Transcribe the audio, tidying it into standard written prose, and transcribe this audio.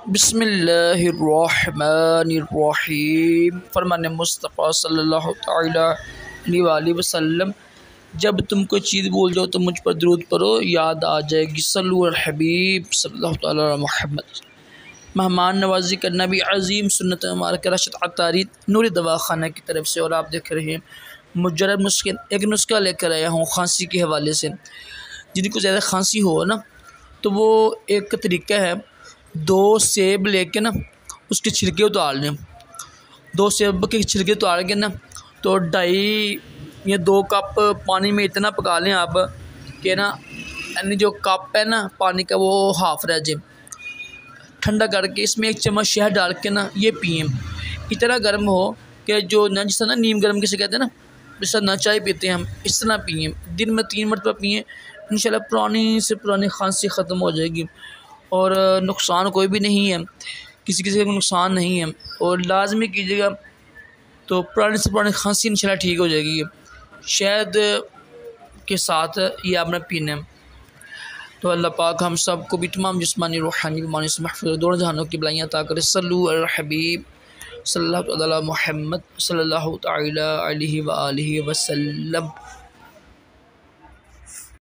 बिस्मिल्लाहिर्रहमानिर्रहीम। फरमान मुस्तफ़ा सल्लल्लाहु तआला अलैहि वसल्लम, जब तुम कोई चीज़ भूल जाओ तो मुझ पर दरूद पढ़ो, याद आ जाएगी। सल्लु अल हबीब सल्लल्लाहु तआला अला मुहम्मद। मेहमान नवाजी करना भी अजीम सुन्नत मुबारक रशद अतारी नूरी दवाखाना की तरफ से। और आप देख रहे हैं मुजर्रब नुस्खे, एक नुस्खा लेकर आया हूँ खांसी के हवाले से। जिनको ज़्यादा खांसी हो ना, तो वो एक तरीका है, 2 सेब लेके ना उसके छिलके उतार लें। 2 सेब के छिलके उतार के ना तो 2.5 या 2 कप पानी में इतना पका लें आप कि ना यानी जो कप है ना पानी का वो हाफ रह जाए। ठंडा करके इसमें 1 चम्मच शहद डाल के ना ये पिए। इतना गर्म हो कि जो ना जिस तरह ना नीम गर्म किसे कहते हैं ना, जिस तरह ना चाय पीते हैं हम, इस तरह पिए। दिन में 3 मरतबा पिए, इंशाल्लाह पुरानी से पुरानी खांसी ख़त्म हो जाएगी। और नुकसान कोई भी नहीं है, किसी किसी को नुकसान नहीं है। और लाजमी कीजिएगा तो पुरानी से पुरानी खांसी इंशाल्लाह ठीक हो जाएगी। शहद के साथ ये आपने पीना है। तो अल्लाह पाक हम सब को भी तमाम जिस्मानी रूहानी बीमारी से महफूज़ दोनों जहानों की भलाइयाँ अता करे। सल्लु अल हबीब सल्लल्लाहु तआला अला मुहम्मद सल्लल्लाहु तआला अलैहि व आलिहि वसल्लम।